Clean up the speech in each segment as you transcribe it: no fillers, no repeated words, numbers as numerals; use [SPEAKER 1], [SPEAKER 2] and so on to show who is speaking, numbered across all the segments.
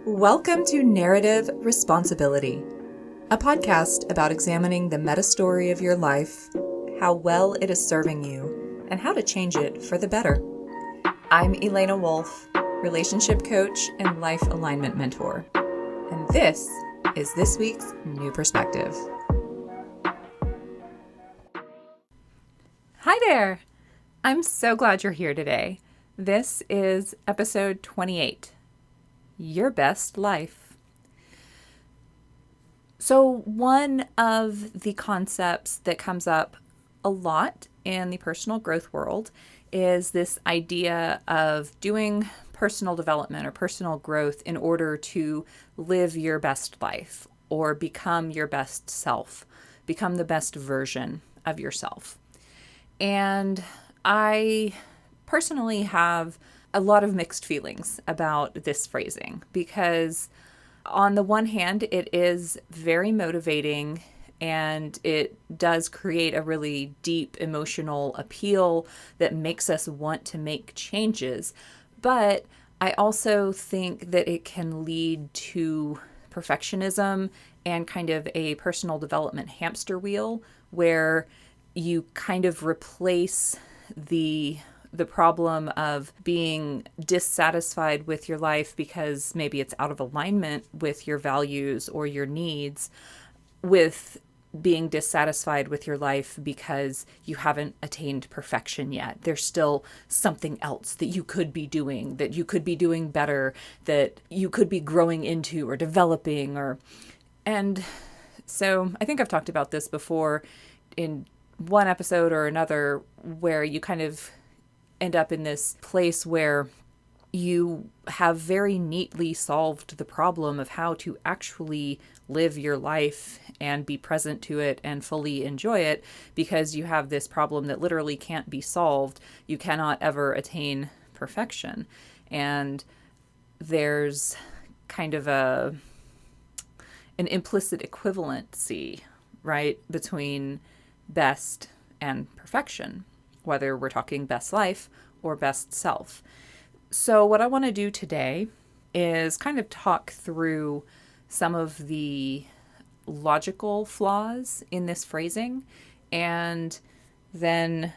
[SPEAKER 1] Welcome to Narrative Responsibility, a podcast about examining the meta story of your life, how well it is serving you, and how to change it for the better. I'm Elena Wolf, relationship coach and life alignment mentor, and this is this week's New Perspective. Hi there! I'm so glad you're here today. This is episode 28. Your best life. So one of the concepts that comes up a lot in the personal growth world is this idea of doing personal development or personal growth in order to live your best life or become your best self, become the best version of yourself. And I personally have a lot of mixed feelings about this phrasing because on the one hand, it is very motivating and it does create a really deep emotional appeal that makes us want to make changes. But I also think that it can lead to perfectionism and kind of a personal development hamster wheel where you kind of replace the problem of being dissatisfied with your life because maybe it's out of alignment with your values or your needs with being dissatisfied with your life because you haven't attained perfection yet. There's still something else that you could be doing, that you could be doing better, that you could be growing into or developing and so I think I've talked about this before in one episode or another where you kind of end up in this place where you have very neatly solved the problem of how to actually live your life and be present to it and fully enjoy it because you have this problem that literally can't be solved. You cannot ever attain perfection. And there's kind of an implicit equivalency, right, between best and perfection, whether we're talking best life or best self. So what I want to do today is kind of talk through some of the logical flaws in this phrasing and then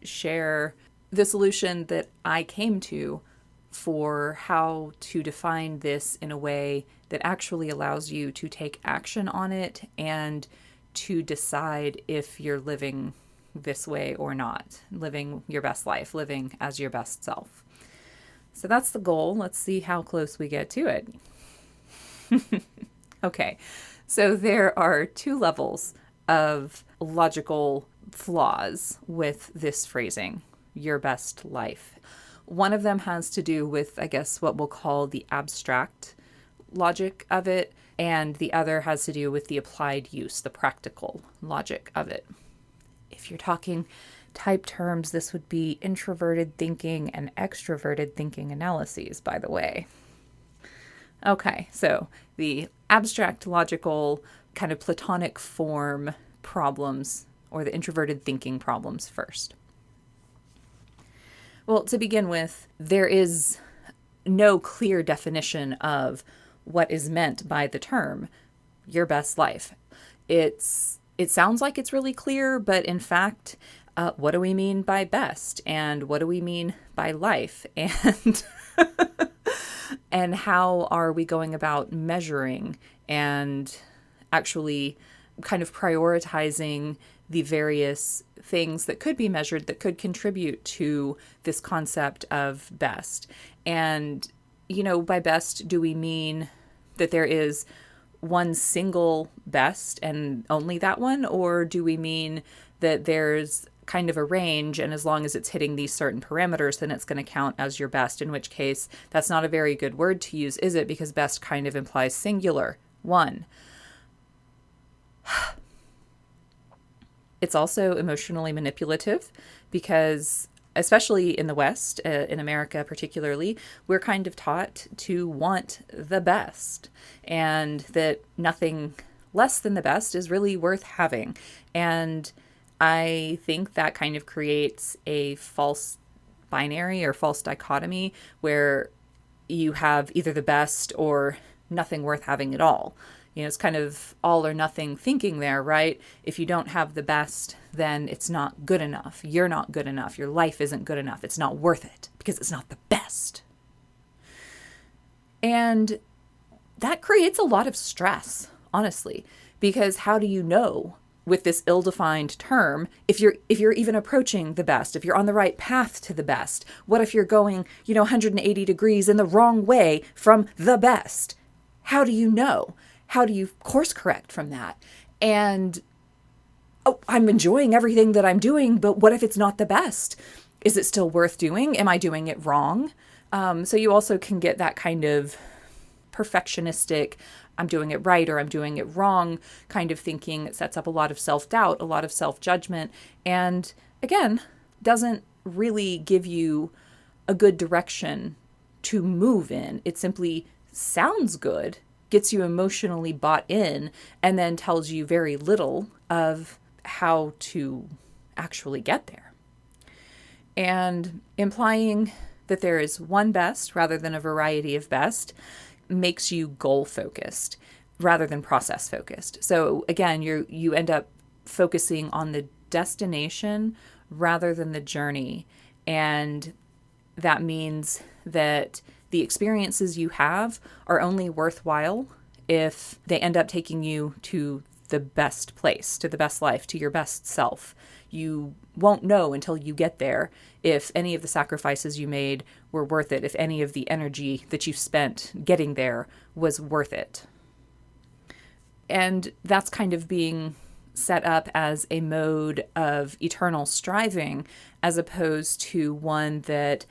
[SPEAKER 1] share the solution that I came to for how to define this in a way that actually allows you to take action on it and to decide if you're living this way or not, living your best life, living as your best self. So that's the goal. Let's see how close we get to it. Okay, so there are two levels of logical flaws with this phrasing, your best life. One of them has to do with, I guess, what we'll call the abstract logic of it, and the other has to do with the applied use, the practical logic of it. If you're talking type terms, this would be introverted thinking and extroverted thinking analyses, by the way. Okay, so the abstract logical kind of Platonic form problems or the introverted thinking problems first. Well, to begin with, there is no clear definition of what is meant by the term your best life. It sounds like it's really clear, but in fact, what do we mean by best? And what do we mean by life? And and how are we going about measuring and actually kind of prioritizing the various things that could be measured that could contribute to this concept of best? And, by best, do we mean that there is one single best and only that one? Or do we mean that there's kind of a range and as long as it's hitting these certain parameters, then it's going to count as your best, in which case that's not a very good word to use, is it? Because best kind of implies singular, one. It's also emotionally manipulative because especially in the West, in America particularly, we're kind of taught to want the best and that nothing less than the best is really worth having. And I think that kind of creates a false binary or false dichotomy where you have either the best or nothing worth having at all. It's kind of all or nothing thinking there, right? If you don't have the best, then it's not good enough. You're not good enough. Your life isn't good enough. It's not worth it because it's not the best. And that creates a lot of stress, honestly, because how do you know with this ill-defined term if you're even approaching the best, if you're on the right path to the best? What if you're going, 180 degrees in the wrong way from the best? How do you know? How do you course correct from that? And I'm enjoying everything that I'm doing, but what if it's not the best? Is it still worth doing? Am I doing it wrong? So you also can get that kind of perfectionistic, I'm doing it right or I'm doing it wrong kind of thinking. It sets up a lot of self-doubt, a lot of self-judgment, and again, doesn't really give you a good direction to move in. It simply sounds good, gets you emotionally bought in, and then tells you very little of how to actually get there. And implying that there is one best rather than a variety of best makes you goal focused rather than process focused. So again, you end up focusing on the destination rather than the journey. And that means that the experiences you have are only worthwhile if they end up taking you to the best place, to the best life, to your best self. You won't know until you get there if any of the sacrifices you made were worth it, if any of the energy that you spent getting there was worth it. And that's kind of being set up as a mode of eternal striving, as opposed to one that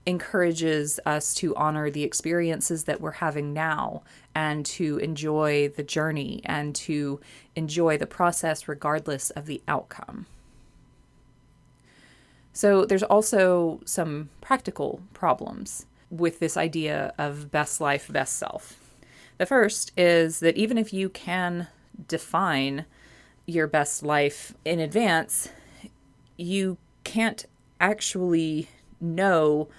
[SPEAKER 1] encourages us to honor the experiences that we're having now and to enjoy the journey and to enjoy the process regardless of the outcome. So there's also some practical problems with this idea of best life, best self. The first is that even if you can define your best life in advance, you can't actually know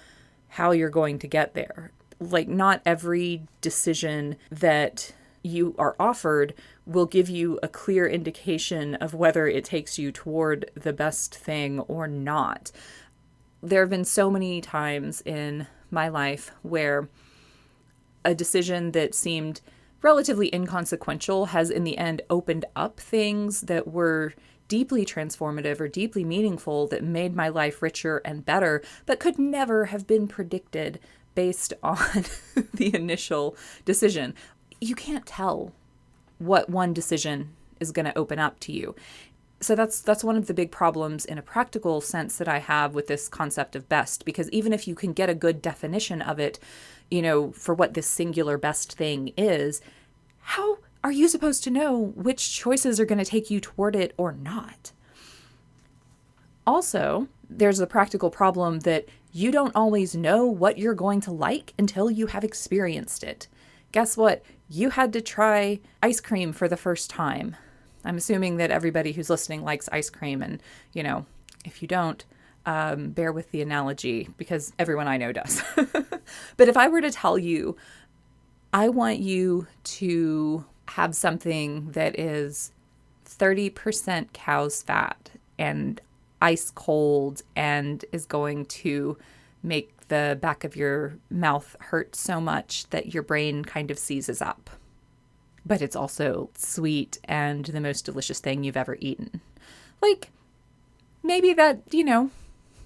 [SPEAKER 1] how you're going to get there. Like, not every decision that you are offered will give you a clear indication of whether it takes you toward the best thing or not. There have been so many times in my life where a decision that seemed relatively inconsequential has in the end opened up things that were deeply transformative or deeply meaningful, that made my life richer and better, but could never have been predicted based on the initial decision. You can't tell what one decision is going to open up to you. So that's one of the big problems in a practical sense that I have with this concept of best, because even if you can get a good definition of it, for what this singular best thing is, how are you supposed to know which choices are going to take you toward it or not? Also, there's a practical problem that you don't always know what you're going to like until you have experienced it. Guess what? You had to try ice cream for the first time. I'm assuming that everybody who's listening likes ice cream, and, if you don't, bear with the analogy, because everyone I know does. But if I were to tell you, I want you to have something that is 30% cow's fat and ice cold and is going to make the back of your mouth hurt so much that your brain kind of seizes up, but it's also sweet and the most delicious thing you've ever eaten. Like, maybe that,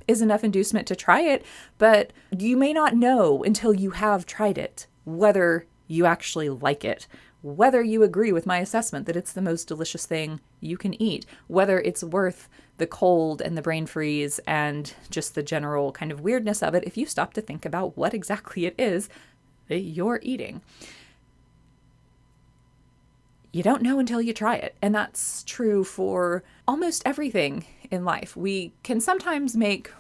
[SPEAKER 1] is enough inducement to try it, but you may not know until you have tried it whether you actually like it, whether you agree with my assessment that it's the most delicious thing you can eat, whether it's worth the cold and the brain freeze and just the general kind of weirdness of it if you stop to think about what exactly it is that you're eating. You don't know until you try it. And that's true for almost everything in life. We can sometimes make,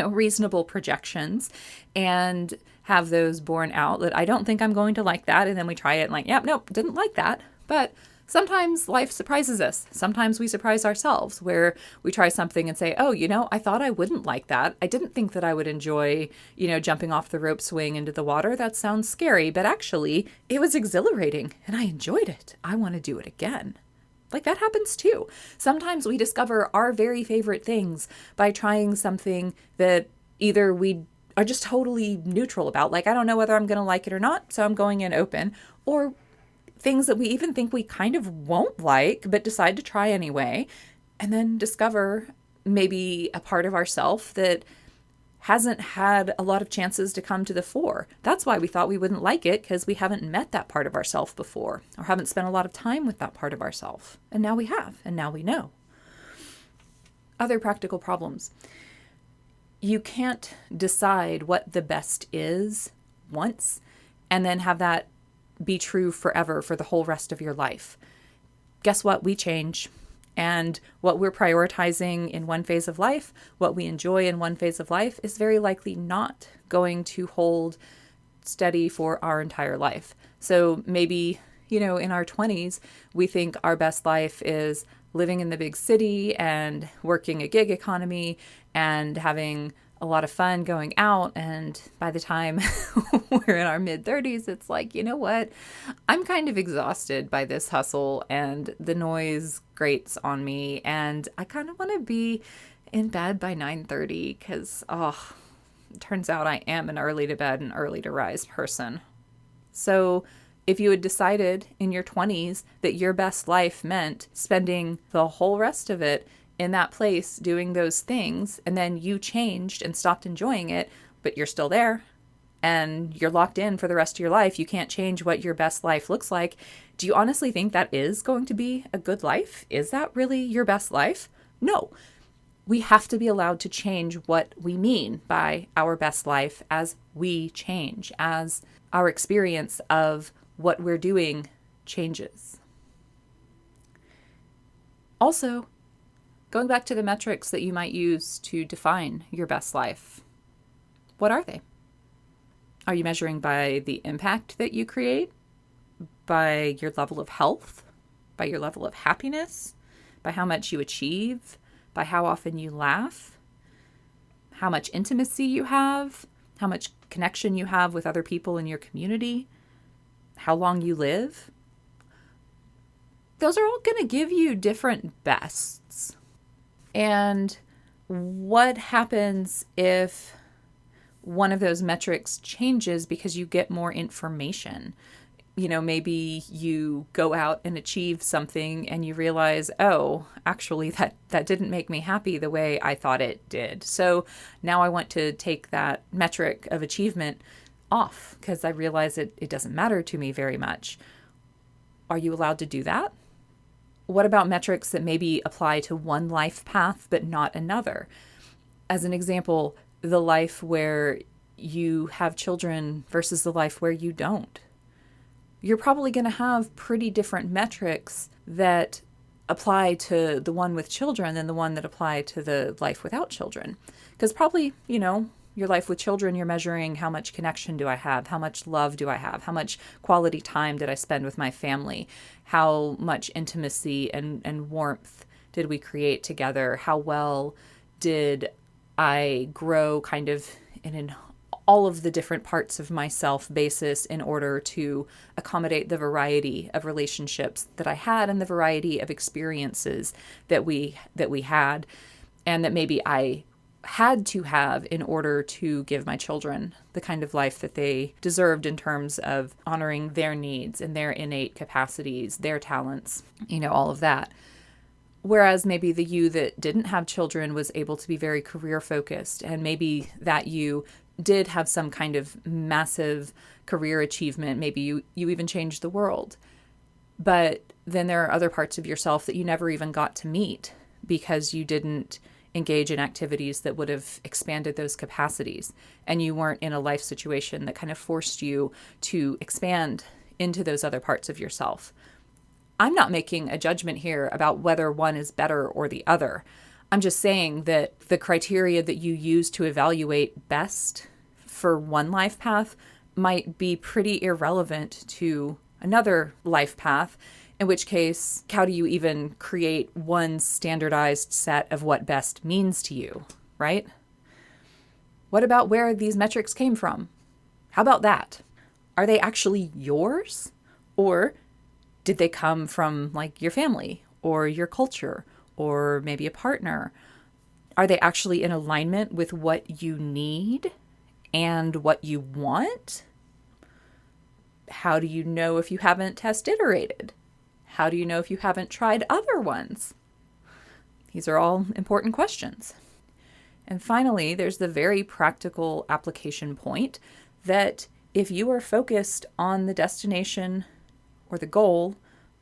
[SPEAKER 1] reasonable projections and have those borne out that I don't think I'm going to like that. And then we try it and nope, didn't like that. But Sometimes life surprises us. Sometimes we surprise ourselves where we try something and say, oh, I thought I wouldn't like that. I didn't think that I would enjoy, jumping off the rope swing into the water. That sounds scary, but actually it was exhilarating and I enjoyed it. I want to do it again. Like that happens too. Sometimes we discover our very favorite things by trying something that either we are just totally neutral about. Like, I don't know whether I'm going to like it or not, so I'm going in open. Or things that we even think we kind of won't like, but decide to try anyway, and then discover maybe a part of ourself that hasn't had a lot of chances to come to the fore. That's why we thought we wouldn't like it, because we haven't met that part of ourself before, or haven't spent a lot of time with that part of ourself. And now we have, and now we know. Other practical problems. You can't decide what the best is once and then have that be true forever for the whole rest of your life. Guess what? We change. And what we're prioritizing in one phase of life, what we enjoy in one phase of life, is very likely not going to hold steady for our entire life. So maybe, in our 20s, we think our best life is living in the big city and working a gig economy and having a lot of fun going out. And by the time we're in our mid-30s, it's like, you know what? I'm kind of exhausted by this hustle and the noise grates on me. And I kind of want to be in bed by 9:30 because, it turns out I am an early to bed and early to rise person. So if you had decided in your 20s that your best life meant spending the whole rest of it in that place doing those things, and then you changed and stopped enjoying it, but you're still there and you're locked in for the rest of your life, you can't change what your best life looks like. Do you honestly think that is going to be a good life? Is that really your best life? No. We have to be allowed to change what we mean by our best life as we change, as our experience of what we're doing changes. Also, going back to the metrics that you might use to define your best life, what are they? Are you measuring by the impact that you create? By your level of health? By your level of happiness? By how much you achieve? By how often you laugh? How much intimacy you have? How much connection you have with other people in your community? How long you live? Those are all going to give you different bests. And what happens if one of those metrics changes because you get more information? Maybe you go out and achieve something and you realize, oh, actually that didn't make me happy the way I thought it did. So now I want to take that metric of achievement off because I realize it doesn't matter to me very much. Are you allowed to do that? What about metrics that maybe apply to one life path but not another? As an example, the life where you have children versus the life where you don't. You're probably going to have pretty different metrics that apply to the one with children than the one that apply to the life without children. Because probably, your life with children, you're measuring how much connection do I have? How much love do I have? How much quality time did I spend with my family? How much intimacy and warmth did we create together? How well did I grow kind of in all of the different parts of myself basis in order to accommodate the variety of relationships that I had and the variety of experiences that we had, and that maybe I had to have in order to give my children the kind of life that they deserved in terms of honoring their needs and their innate capacities, their talents, all of that. Whereas maybe the you that didn't have children was able to be very career focused, and maybe that you did have some kind of massive career achievement. Maybe you even changed the world. But then there are other parts of yourself that you never even got to meet because you didn't engage in activities that would have expanded those capacities. And you weren't in a life situation that kind of forced you to expand into those other parts of yourself. I'm not making a judgment here about whether one is better or the other. I'm just saying that the criteria that you use to evaluate best for one life path might be pretty irrelevant to another life path In which case, how do you even create one standardized set of what best means to you, right? What about where these metrics came from? How about that? Are they actually yours? Or did they come from like your family or your culture or maybe a partner? Are they actually in alignment with what you need and what you want? How do you know if you haven't test iterated? How do you know if you haven't tried other ones? These are all important questions. And finally, there's the very practical application point that if you are focused on the destination or the goal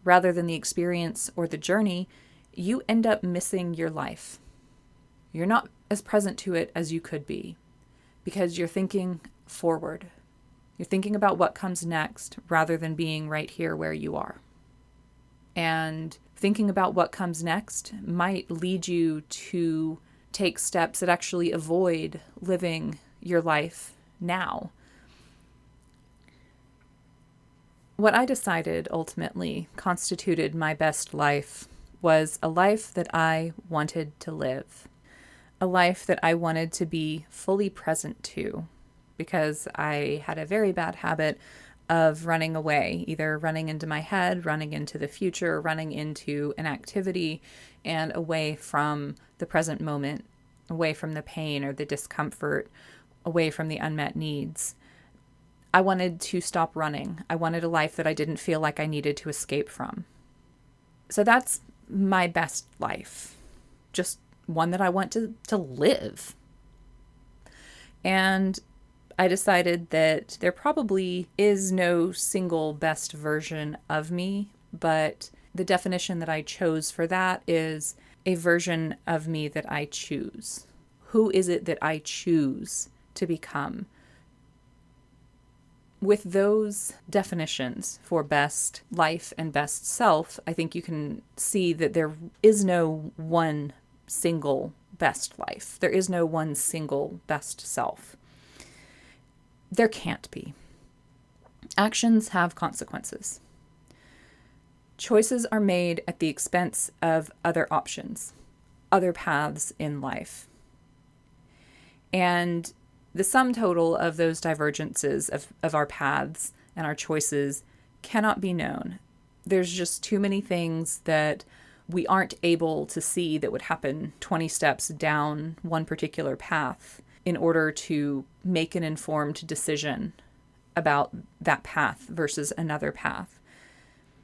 [SPEAKER 1] rather than the experience or the journey, you end up missing your life. You're not as present to it as you could be because you're thinking forward. You're thinking about what comes next rather than being right here where you are. And thinking about what comes next might lead you to take steps that actually avoid living your life now. What I decided ultimately constituted my best life was a life that I wanted to live, a life that I wanted to be fully present to, because I had a very bad habit of running away, either running into my head, running into the future, running into an activity, and away from the present moment, away from the pain or the discomfort, away from the unmet needs. I wanted to stop running. I wanted a life that I didn't feel like I needed to escape from. So that's my best life, just one that I want to live. And I decided that there probably is no single best version of me, but the definition that I chose for that is a version of me that I choose. Who is it that I choose to become? With those definitions for best life and best self, I think you can see that there is no one single best life. There is no one single best self. There can't be. Actions have consequences. Choices are made at the expense of other options, other paths in life. And the sum total of those divergences of our paths and our choices cannot be known. There's just too many things that we aren't able to see that would happen 20 steps down one particular path in order to make an informed decision about that path versus another path.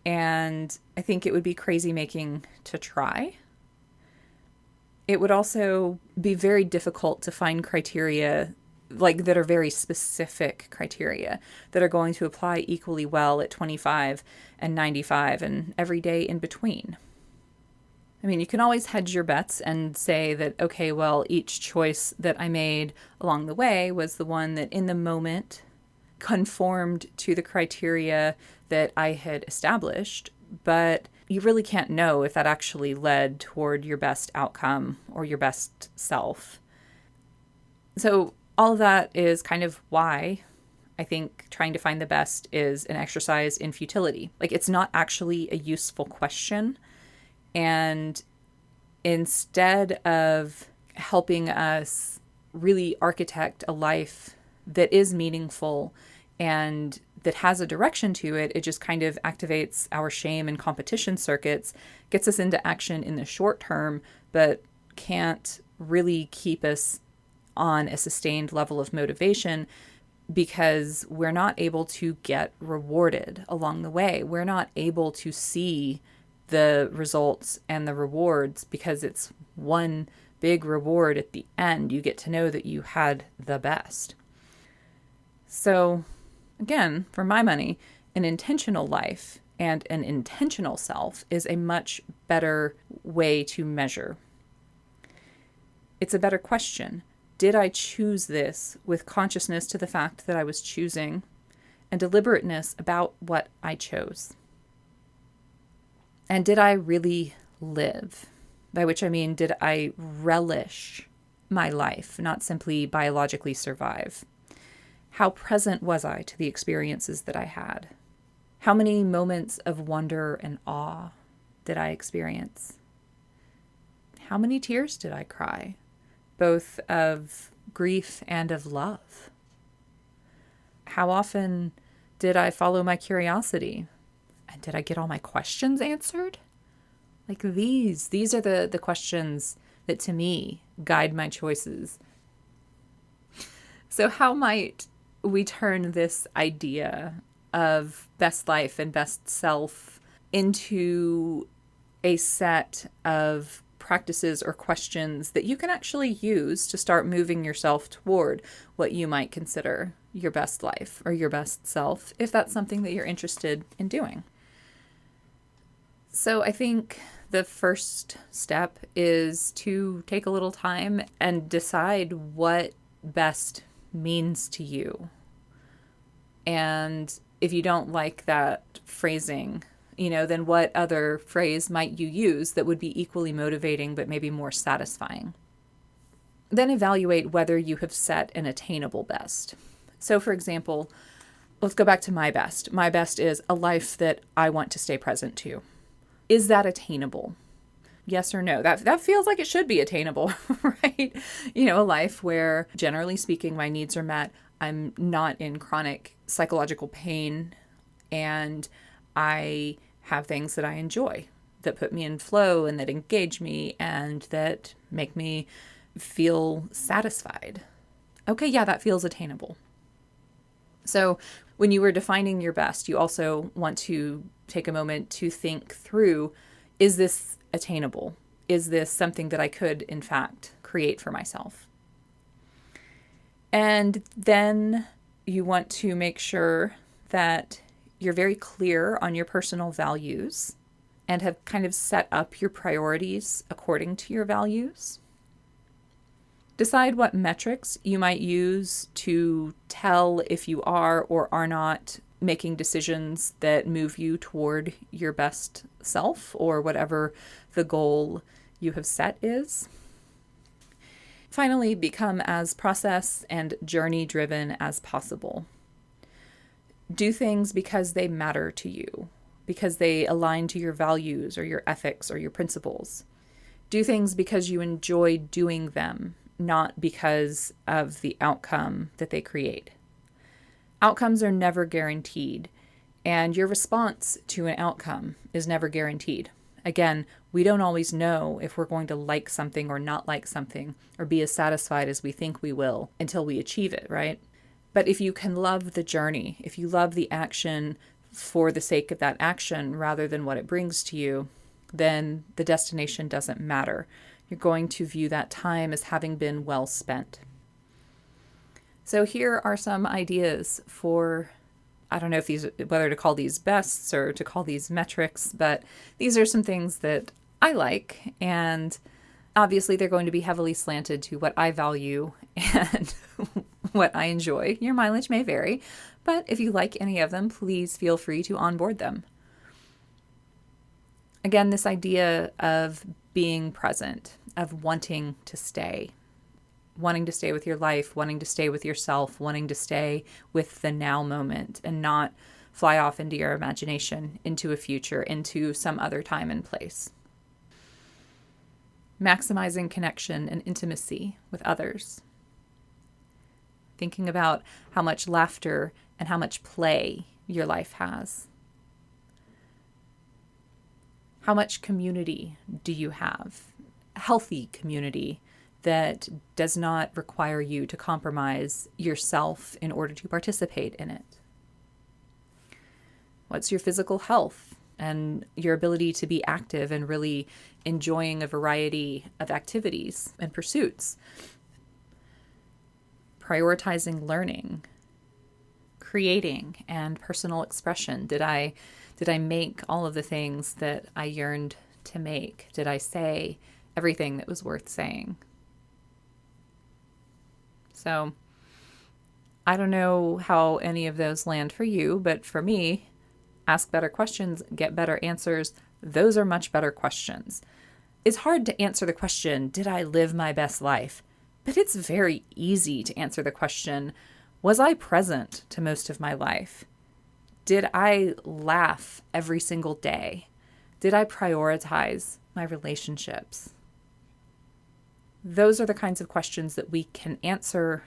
[SPEAKER 1] And I think it would be crazy making to try. It would also be very difficult to find criteria like that are very specific criteria that are going to apply equally well at 25 and 95 and every day in between. I mean, you can always hedge your bets and say that, okay, well, each choice that I made along the way was the one that in the moment conformed to the criteria that I had established, but you really can't know if that actually led toward your best outcome or your best self. So all of that is kind of why I think trying to find the best is an exercise in futility. Like, it's not actually a useful question. And instead of helping us really architect a life that is meaningful and that has a direction to it, it just kind of activates our shame and competition circuits, gets us into action in the short term, but can't really keep us on a sustained level of motivation because we're not able to get rewarded along the way. We're not able to see the results and the rewards because it's one big reward at the end. You get to know that you had the best. So again, for my money, an intentional life and an intentional self is a much better way to measure. It's a better question. Did I choose this with consciousness to the fact that I was choosing and deliberateness about what I chose? And did I really live? By which I mean, did I relish my life, not simply biologically survive? How present was I to the experiences that I had? How many moments of wonder and awe did I experience? How many tears did I cry, both of grief and of love? How often did I follow my curiosity? And did I get all my questions answered? Like these are the questions that to me guide my choices. So how might we turn this idea of best life and best self into a set of practices or questions that you can actually use to start moving yourself toward what you might consider your best life or your best self, if that's something that you're interested in doing? So I think the first step is to take a little time and decide what best means to you. And if you don't like that phrasing, then what other phrase might you use that would be equally motivating but maybe more satisfying? Then evaluate whether you have set an attainable best. So for example, let's go back to my best. My best is a life that I want to stay present to. Is that attainable? Yes or no? That feels like it should be attainable, right? A life where, generally speaking, my needs are met. I'm not in chronic psychological pain, and I have things that I enjoy that put me in flow and that engage me and that make me feel satisfied. Okay, yeah, that feels attainable. So when you were defining your best, you also want to take a moment to think through, is this attainable? Is this something that I could, in fact, create for myself? And then you want to make sure that you're very clear on your personal values and have kind of set up your priorities according to your values. Decide what metrics you might use to tell if you are or are not making decisions that move you toward your best self or whatever the goal you have set is. Finally, become as process and journey driven as possible. Do things because they matter to you, because they align to your values or your ethics or your principles. Do things because you enjoy doing them, not because of the outcome that they create. Outcomes are never guaranteed, and your response to an outcome is never guaranteed. Again, we don't always know if we're going to like something or not like something or be as satisfied as we think we will until we achieve it, right? But if you can love the journey, if you love the action for the sake of that action rather than what it brings to you, then the destination doesn't matter. You're going to view that time as having been well spent. So here are some ideas for, I don't know if whether to call these bests or to call these metrics, but these are some things that I like, and obviously they're going to be heavily slanted to what I value and what I enjoy. Your mileage may vary, but if you like any of them, please feel free to onboard them. Again, this idea of being present, of wanting to stay with your life, wanting to stay with yourself, wanting to stay with the now moment and not fly off into your imagination, into a future, into some other time and place. Maximizing connection and intimacy with others. Thinking about how much laughter and how much play your life has. How much community do you have? Healthy community that does not require you to compromise yourself in order to participate in it. What's your physical health and your ability to be active and really enjoying a variety of activities and pursuits? Prioritizing learning, creating, and personal expression. Did I make all of the things that I yearned to make? Did I say everything that was worth saying? So I don't know how any of those land for you, but for me, ask better questions, get better answers. Those are much better questions. It's hard to answer the question, did I live my best life? But it's very easy to answer the question, was I present to most of my life? Did I laugh every single day? Did I prioritize my relationships? Those are the kinds of questions that we can answer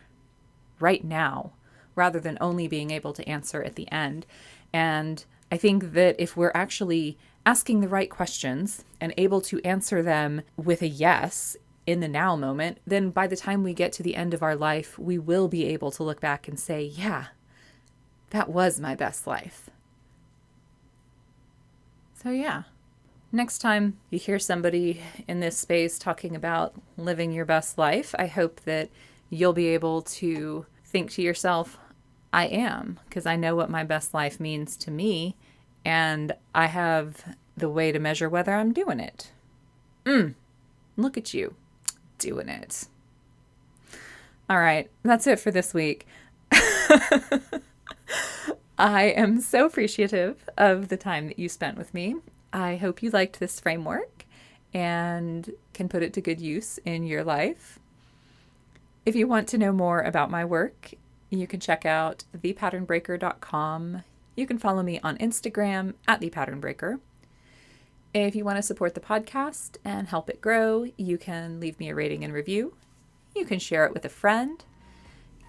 [SPEAKER 1] right now rather than only being able to answer at the end. And I think that if we're actually asking the right questions and able to answer them with a yes in the now moment, then by the time we get to the end of our life, we will be able to look back and say, yeah, that was my best life. So yeah, next time you hear somebody in this space talking about living your best life, I hope that you'll be able to think to yourself, I am, because I know what my best life means to me, and I have the way to measure whether I'm doing it. Look at you, doing it. All right, that's it for this week. I am so appreciative of the time that you spent with me. I hope you liked this framework and can put it to good use in your life. If you want to know more about my work, you can check out thepatternbreaker.com. You can follow me on Instagram at thepatternbreaker. If you want to support the podcast and help it grow, you can leave me a rating and review. You can share it with a friend.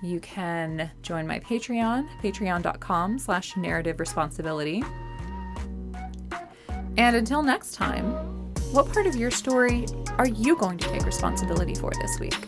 [SPEAKER 1] You can join my Patreon, patreon.com/narrative responsibility. And until next time, what part of your story are you going to take responsibility for this week?